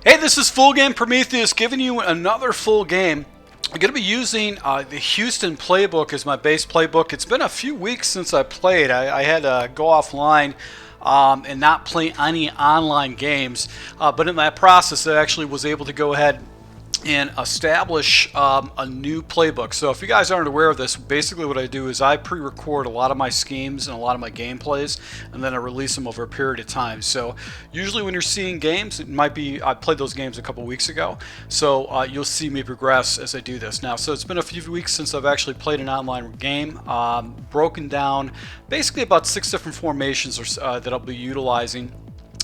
Hey, this is Full Game Prometheus giving you another full game. I'm going to be using the Houston Playbook as my base playbook. It's been a few weeks since I played. I had to go offline and not play any online games. But in that process, I actually was able to go ahead and establish a new playbook. So if you guys aren't aware of this, basically what I do is I pre-record a lot of my schemes and a lot of my gameplays, and then I release them over a period of time. So usually when you're seeing games, it might be I played those games a couple weeks ago, so you'll see me progress as I do this now. So it's been a few weeks since I've actually played an online game, broken down basically about 6 different formations that I'll be utilizing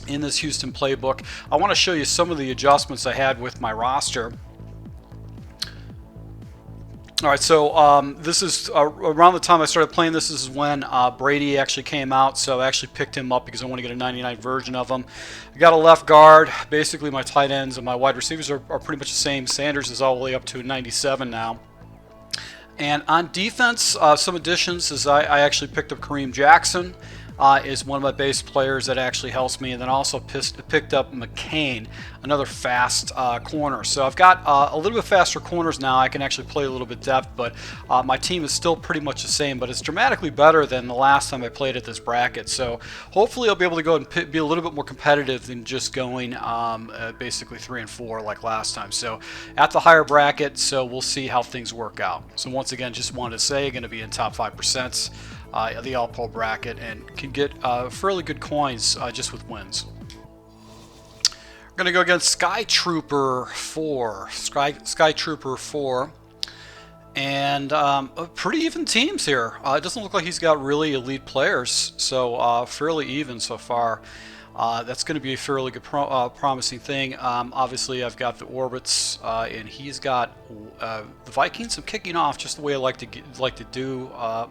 in this Houston playbook. I want to show you some of the adjustments I had with my roster. Alright, so this is around the time I started playing this. This is when Brady actually came out, so I actually picked him up because I want to get a 99 version of him. I got a left guard. Basically my tight ends and my wide receivers are pretty much the same. Sanders is all the way up to 97 now. And on defense, some additions is I actually picked up Kareem Jackson. Is one of my base players that actually helps me, and then also picked up McCain, another fast corner. So I've got a little bit faster corners now. I can actually play a little bit depth, but my team is still pretty much the same, but it's dramatically better than the last time I played at this bracket. So hopefully I'll be able to go and be a little bit more competitive than just going basically 3 and 4 like last time. So at the higher bracket, so we'll see how things work out. So once again, just wanted to say, going to be in top 5%. The all-pro bracket, and can get fairly good coins just with wins. We're going to go against Sky Trooper 4. Sky Trooper 4. And pretty even teams here. It doesn't look like he's got really elite players, so fairly even so far. That's going to be a fairly good promising thing. Obviously, I've got the Orbits, and he's got the Vikings. I'm kicking off just the way I like to do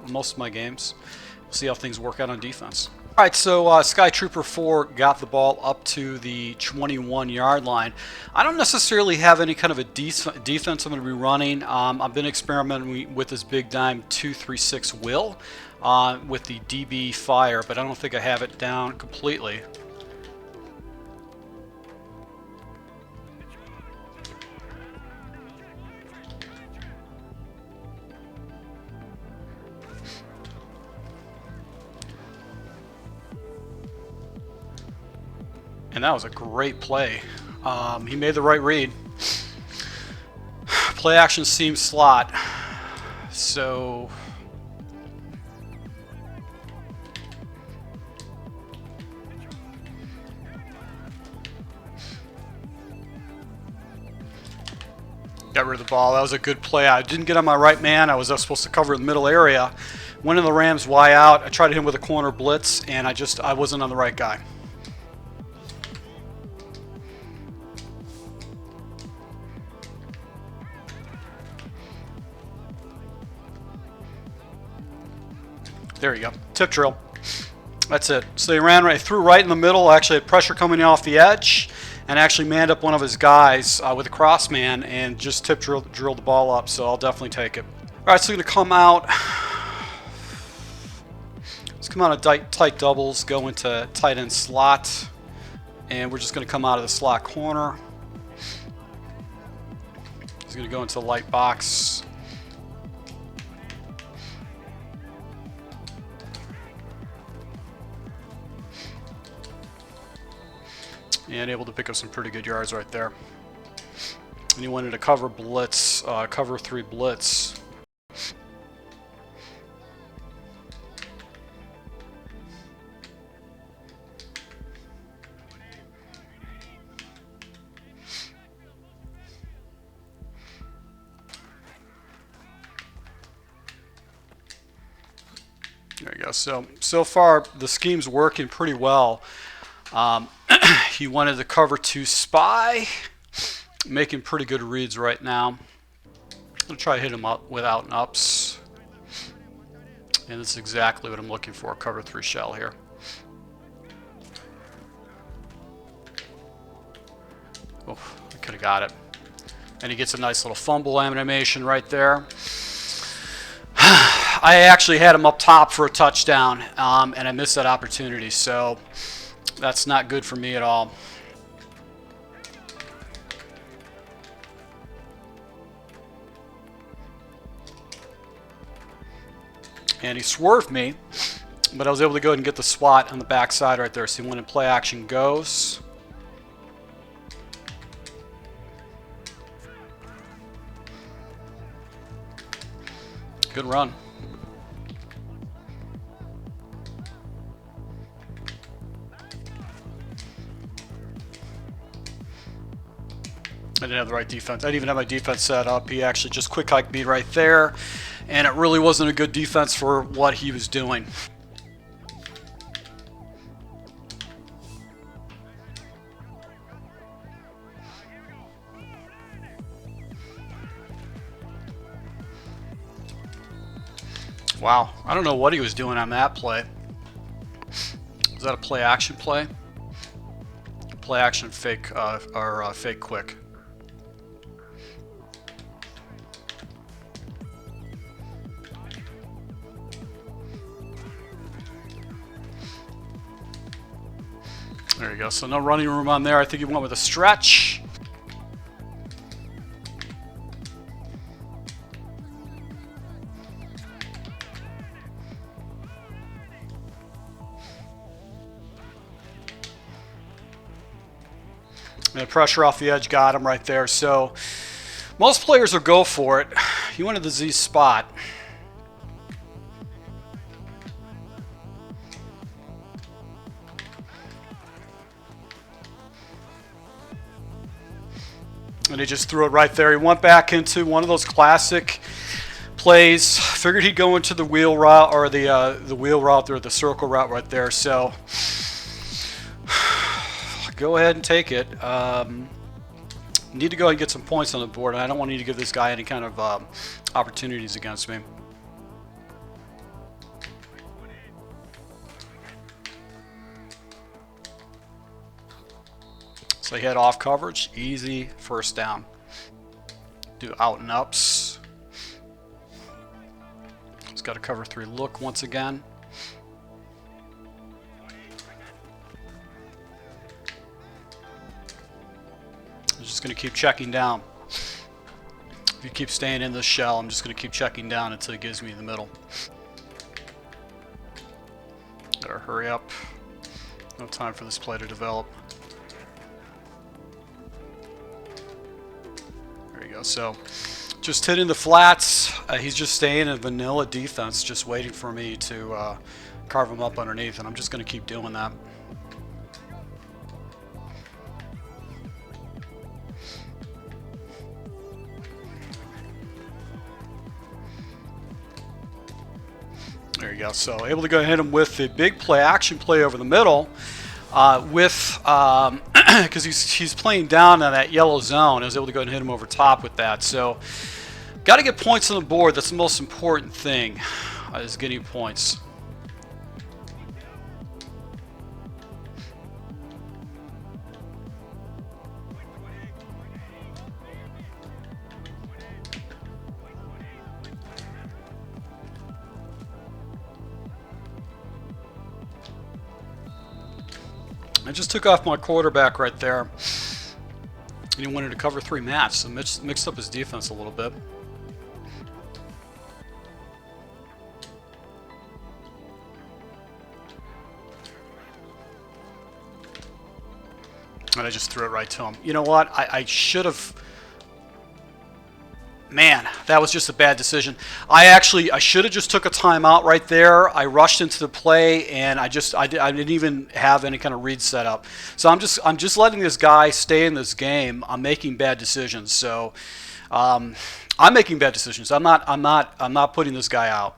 most of my games. We'll see how things work out on defense. All right, so Sky Trooper 4 got the ball up to the 21-yard line. I don't necessarily have any kind of a defense I'm going to be running. I've been experimenting with this big dime 236 will with the DB fire, but I don't think I have it down completely. And that was a great play. He made the right read. Play action seam slot. So got rid of the ball. That was a good play. I didn't get on my right man. I was supposed to cover the middle area. Went in the Rams Y out. I tried to hit him with a corner blitz, and I wasn't on the right guy. There you go. Tip drill. That's it. So he ran right through right in the middle. Actually had pressure coming off the edge, and actually manned up one of his guys with a cross man and just tip drilled the ball up. So I'll definitely take it. All right, so we're going to come out. Let's come out of tight doubles, go into tight end slot, and we're just going to come out of the slot corner. He's going to go into the light box. And able to pick up some pretty good yards right there. And he wanted to cover blitz, cover 3 blitz. There you go. So far the scheme's working pretty well. He wanted to cover 2 spy, making pretty good reads right now. I'm going to try to hit him up without an ups. And this is exactly what I'm looking for, cover 3 shell here. Oh, I could have got it. And he gets a nice little fumble animation right there. I actually had him up top for a touchdown, and I missed that opportunity, so that's not good for me at all. and he swerved me, but I was able to go ahead and get the swat on the backside right there. So he went in play action goes. Good run. I didn't have the right defense. I didn't even have my defense set up. He actually just quick hiked me right there, and it really wasn't a good defense for what he was doing. Wow, I don't know what he was doing on that play. Was that a play action play? Play action fake or fake quick. There you go. So no running room on there. I think he went with a stretch. And pressure off the edge got him right there. So most players will go for it. He went to the Z spot. And he just threw it right there. He went back into one of those classic plays. Figured he'd go into the wheel route or the wheel route or the circle route right there. So go ahead and take it. Need to go ahead and get some points on the board, and I don't want to need to give this guy any kind of opportunities against me. So he had off coverage, easy first down. Do out and ups. He's got a cover 3 look once again. I'm just going to keep checking down. If you keep staying in this shell, I'm just going to keep checking down until he gives me in the middle. Better hurry up. No time for this play to develop. There you go. So just hitting the flats. He's just staying in vanilla defense, just waiting for me to carve him up underneath, and I'm just going to keep doing that. There you go. So able to go hit him with the big play action play over the middle, because he's playing down on that yellow zone. I was able to go and hit him over top with that. So got to get points on the board. That's the most important thing, is getting points. I just took off my quarterback right there. He wanted to cover 3 match, so mixed up his defense a little bit. And I just threw it right to him. You know what? I should have... Man, that was just a bad decision. I should have just took a timeout right there. I rushed into the play, and I didn't even have any kind of read set up. So I'm just letting this guy stay in this game. I'm making bad decisions. So I'm making bad decisions. I'm not putting this guy out.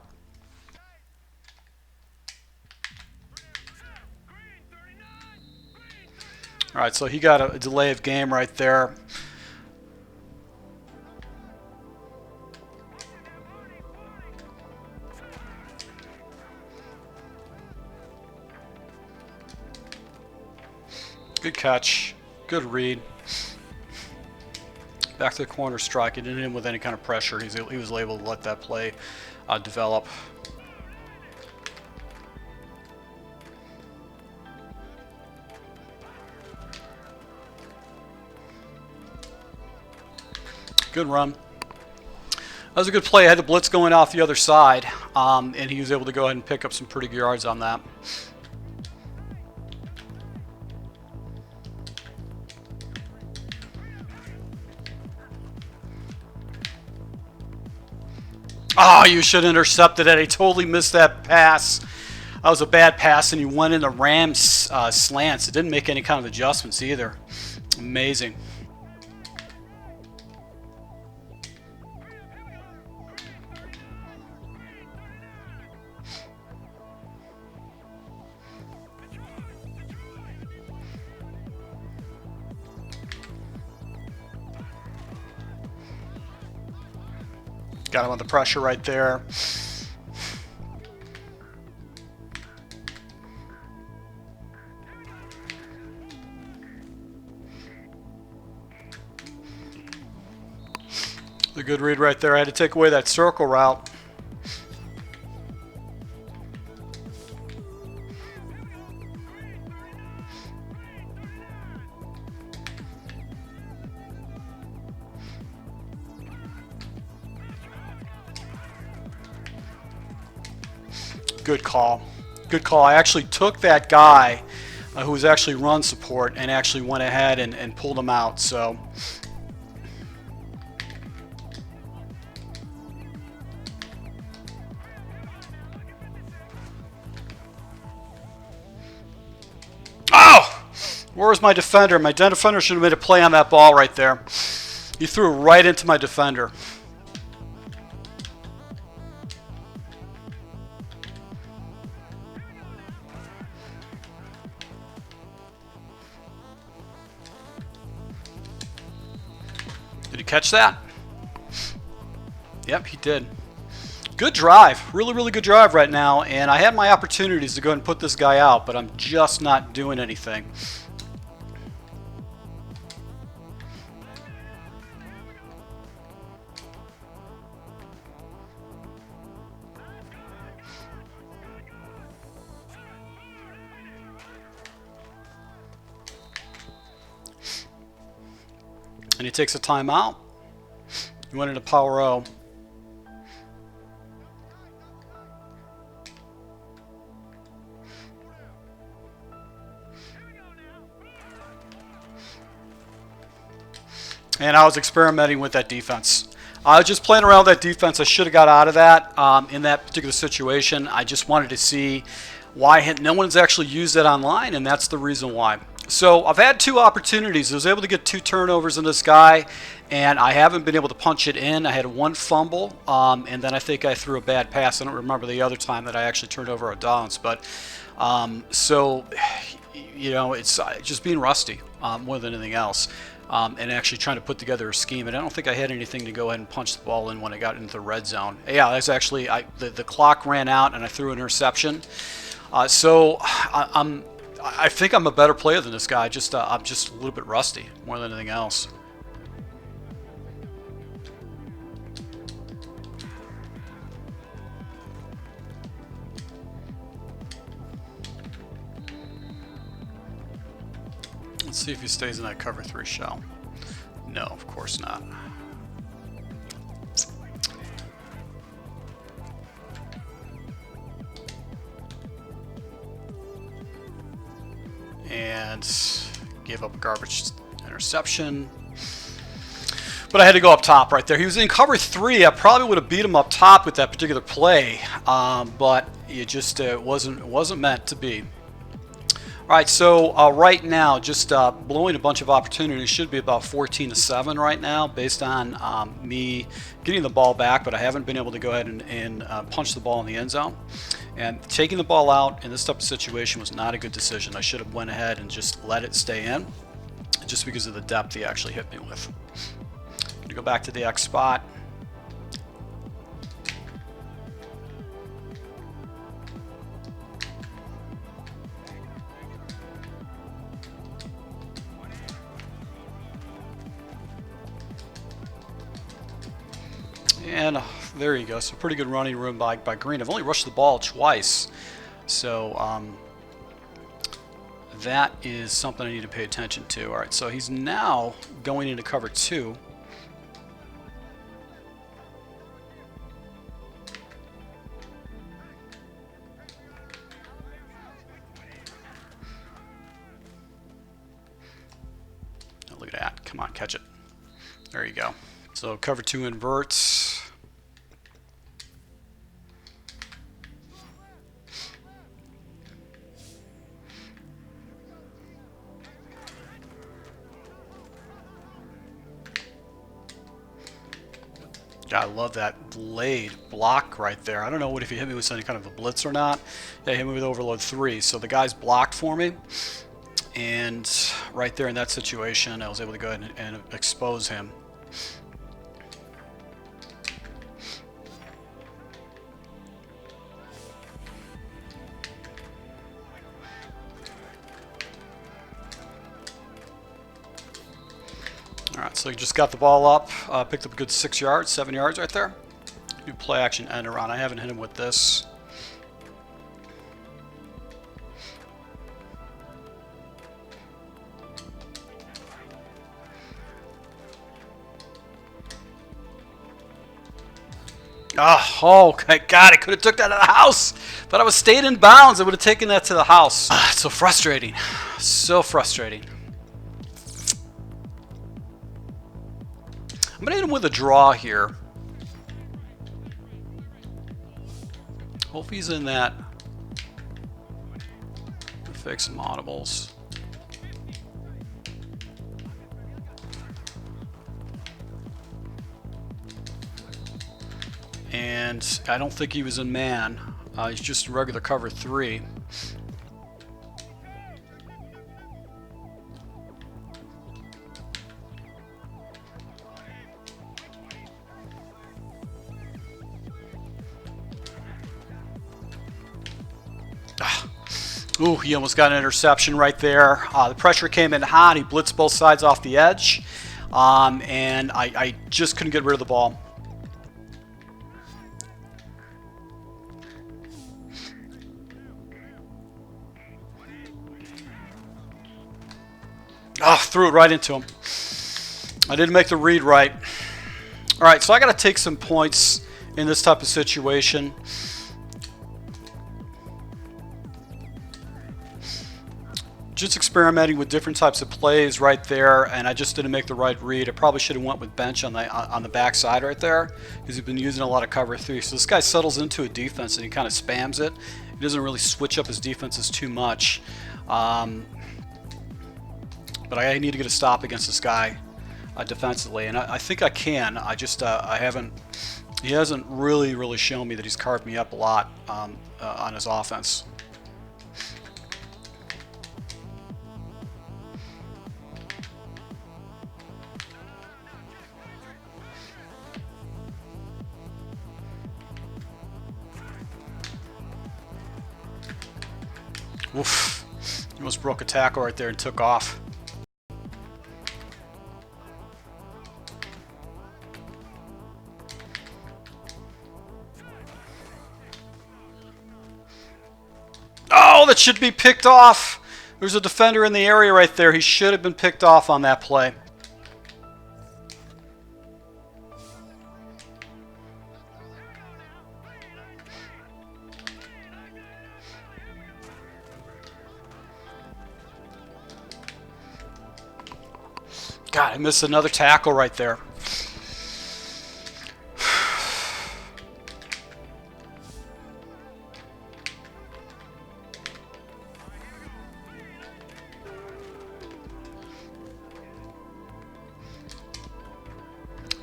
All right, so he got a delay of game right there. Good catch. Good read. Back to the corner strike. He didn't hit him with any kind of pressure. He was able to let that play develop. Good run. That was a good play. I had the blitz going off the other side. and he was able to go ahead and pick up some pretty good yards on that. Oh, you should have intercepted it. I totally missed that pass. That was a bad pass, and you went in the Rams slants. It didn't make any kind of adjustments either. Amazing. Got him under pressure right there. The good read right there. I had to take away that circle route. Good call. Good call. I actually took that guy who was actually run support and actually went ahead and pulled him out. So where was my defender? My defender should have made a play on that ball right there. He threw it right into my defender. Did he catch that? Yep, he did. Good drive. Really, really good drive right now. And I had my opportunities to go ahead and put this guy out, but I'm just not doing anything. And he takes a timeout. He went into power O. And I was experimenting with that defense. I was just playing around with that defense. I should have got out of that in that particular situation. I just wanted to see why no one's actually used it online, and that's the reason why. So I've had 2 opportunities. I was able to get 2 turnovers in this guy, and I haven't been able to punch it in. I had 1 fumble, and then I think I threw a bad pass. I don't remember the other time that I actually turned over a downs. But so, you know, it's just being rusty more than anything else, and actually trying to put together a scheme. And I don't think I had anything to go ahead and punch the ball in when I got into the red zone. Yeah, that's actually the clock ran out, and I threw an interception. So I think I'm a better player than this guy. I'm just a little bit rusty more than anything else. Let's see if he stays in that cover 3 shell. No, of course not. And gave up a garbage interception. But I had to go up top right there. He was in cover 3. I probably would have beat him up top with that particular play, but it just wasn't meant to be. All right, so right now, just blowing a bunch of opportunities. Should be about 14-7 right now, based on me getting the ball back, but I haven't been able to go ahead and punch the ball in the end zone. And taking the ball out in this type of situation was not a good decision. I should have went ahead and just let it stay in, just because of the depth he actually hit me with. Going to go back to the X spot. And there you go. So pretty good running room by Green. I've only rushed the ball twice. So that is something I need to pay attention to. All right, so he's now going into cover 2. Look at that. Come on, catch it. There you go. So cover 2 inverts. I love that blade block right there. I don't know if he hit me with any kind of a blitz or not. Yeah, he hit me with overload 3. So the guy's blocked for me. And right there in that situation, I was able to go ahead and expose him. Alright, so he just got the ball up, picked up a good 6 yards, 7 yards right there. Do play action end around. I haven't hit him with this. Oh, okay, God, I could have took that to the house. But I was stayed in bounds. I would have taken that to the house. It's so frustrating. So frustrating. I'm going to hit him with a draw here. Hope he's in that. Fix some audibles. And I don't think he was in man. He's just regular cover 3. Ooh, he almost got an interception right there. The pressure came in hot. He blitzed both sides off the edge. And I just couldn't get rid of the ball. Threw it right into him. I didn't make the read right. All right, so I got to take some points in this type of situation. Just experimenting with different types of plays right there, and I just didn't make the right read. I probably should have went with bench on the back side right there, because he's been using a lot of cover 3. So this guy settles into a defense and he kind of spams it. He doesn't really switch up his defenses too much. But I need to get a stop against this guy defensively, and I think I can. I just I haven't. He hasn't really shown me that he's carved me up a lot on his offense. Oof. He almost broke a tackle right there and took off. Oh, that should be picked off. There's a defender in the area right there. He should have been picked off on that play. God, I missed another tackle right there.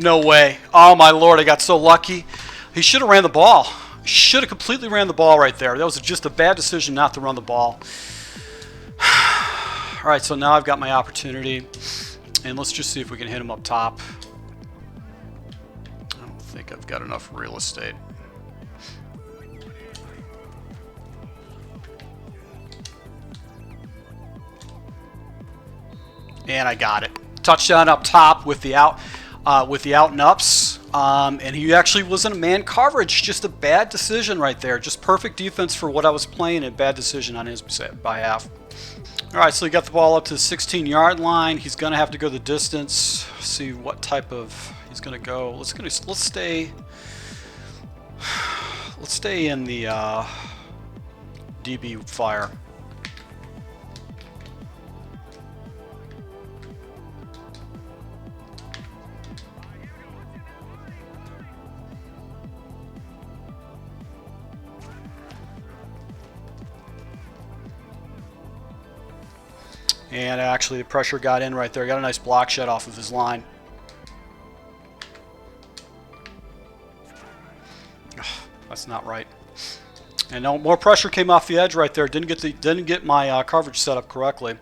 No way. Oh my Lord, I got so lucky. He should have ran the ball. He should have completely ran the ball right there. That was just a bad decision not to run the ball. All right, so now I've got my opportunity. And let's just see if we can hit him up top. I don't think I've got enough real estate. And I got it. Touchdown up top with the out and ups. And he actually was in a man coverage. Just a bad decision right there. Just perfect defense for what I was playing, and bad decision on his behalf. All right, so he got the ball up to the 16-yard line. He's going to have to go the distance. See what type of he's going to go. Let's stay in the DB fire. And actually the pressure got in right there. Got a nice block shed off of his line. Ugh, that's not right. And no more pressure came off the edge right there. Didn't get my coverage set up correctly.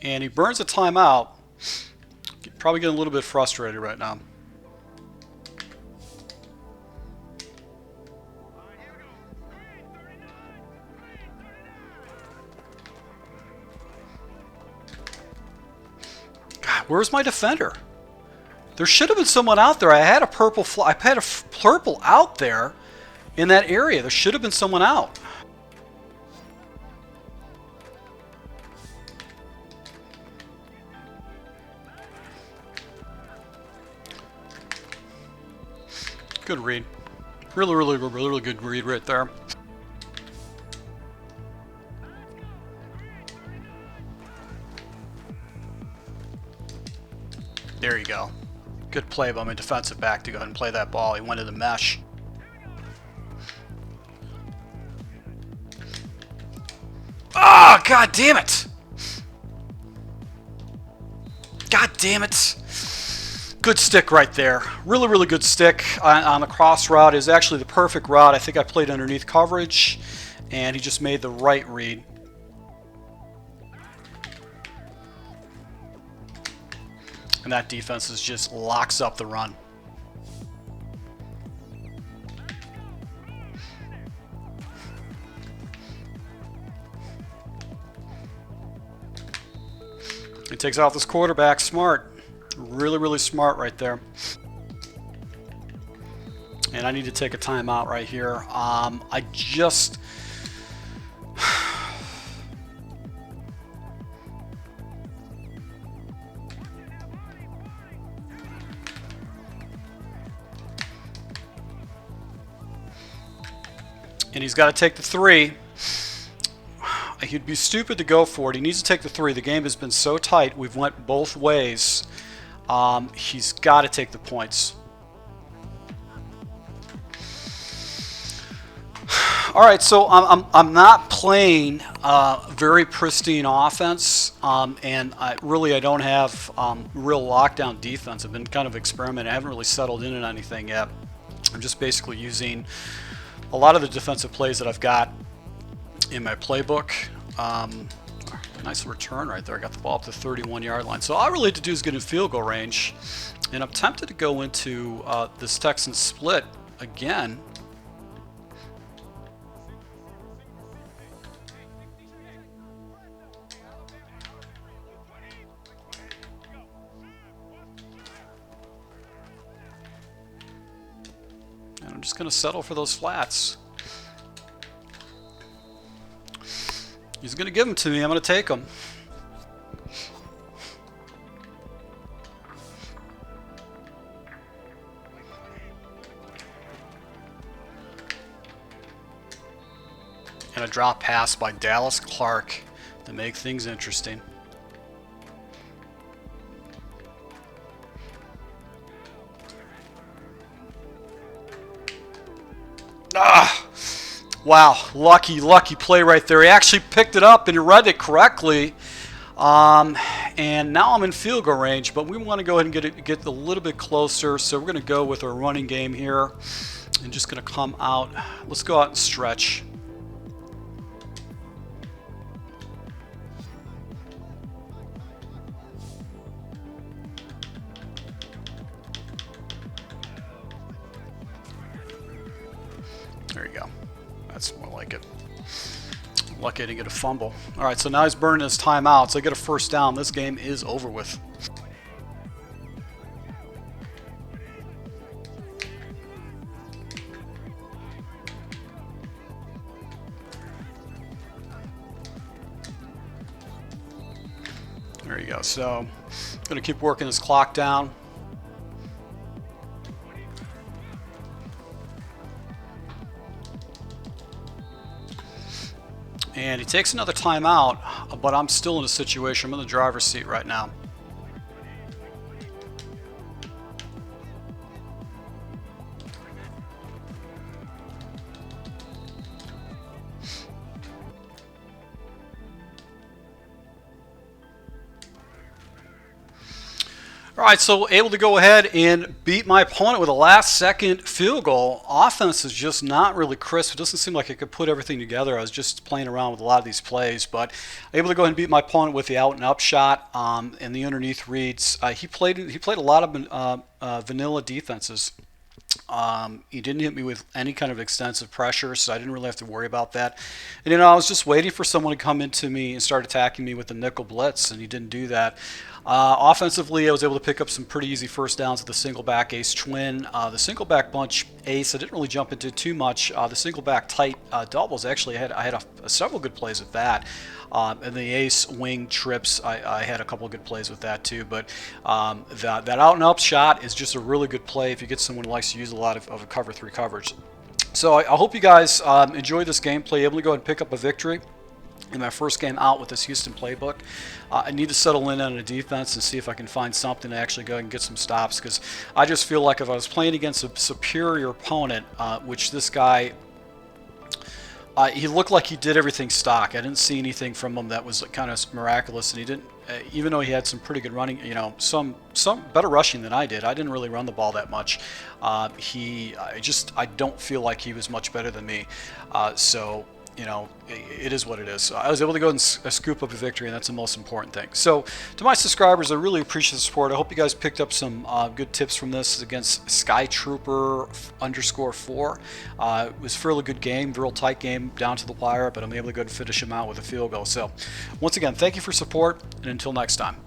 And he burns a timeout. Probably getting a little bit frustrated right now. God, where's my defender? There should have been someone out there. I had a purple out there in that area. There should have been someone out. Good read. Really good read right there. There you go. Good play by my defensive back to go ahead and play that ball. He went to the mesh. Ah, oh, god damn it! God damn it! Good stick right there. Really good stick on the cross route. Is actually the perfect route. I think I played underneath coverage, and he just made the right read. And that defense just locks up the run. He takes out this quarterback. Smart. Really smart right there. And I need to take a timeout right here. I just... And he's got to take the 3. He'd be stupid to go for it. He needs to take the 3. The game has been so tight. We've went both ways. He's got to take the points. All right, so I'm not playing very pristine offense, and I don't have real lockdown defense. I've been kind of experimenting. I haven't really settled in on anything yet. I'm just basically using a lot of the defensive plays that I've got in my playbook. Nice return right there. I got the ball up to the 31-yard line. So all I really have to do is get in field goal range. And I'm tempted to go into this Texans split again. And I'm just going to settle for those flats. He's going to give them to me. I'm going to take them. And a drop pass by Dallas Clark to make things interesting. Ah! Wow, lucky play right there. He actually picked it up and he read it correctly. And now I'm in field goal range, but we want to go ahead and get a little bit closer. So we're going to go with our running game here. And just going to come out. Let's go out and stretch. There you go. That's more like it. Lucky I didn't get a fumble. All right, so now he's burning his timeout. So I get a first down. This game is over with. There you go. So I'm going to keep working this clock down. And he takes another timeout, but I'm still in a situation. I'm in the driver's seat right now. All right, so able to go ahead and beat my opponent with a last-second field goal. Offense is just not really crisp. It doesn't seem like I could put everything together. I was just playing around with a lot of these plays, but able to go ahead and beat my opponent with the out-and-up shot and the underneath reads. He played a lot of vanilla defenses. He didn't hit me with any kind of extensive pressure, so I didn't really have to worry about that. And I was just waiting for someone to come into me and start attacking me with the nickel blitz, and he didn't do that. Offensively, I was able to pick up some pretty easy first downs with the single back ace twin. The single back bunch ace, I didn't really jump into too much. The single back tight doubles, actually, I had several good plays with that. And the ace wing trips, I had a couple of good plays with that too. But that out and up shot is just a really good play if you get someone who likes to use a lot of a cover 3 coverage. So I hope you guys enjoy this gameplay, able to go ahead and pick up a victory in my first game out with this Houston playbook. I need to settle in on a defense and see if I can find something to actually go and get some stops, because I just feel like if I was playing against a superior opponent, which this guy, he looked like he did everything stock. I didn't see anything from him that was kind of miraculous, and he didn't, even though he had some pretty good running, some better rushing than I did. I didn't really run the ball that much. I don't feel like he was much better than me. So it is what it is. So I was able to go and scoop up a victory, and that's the most important thing. So to my subscribers, I really appreciate the support. I hope you guys picked up some good tips from this against Skytrooper_4. It was a fairly good game, real tight game down to the wire, but I'm able to go and finish him out with a field goal. So once again, thank you for support, and until next time.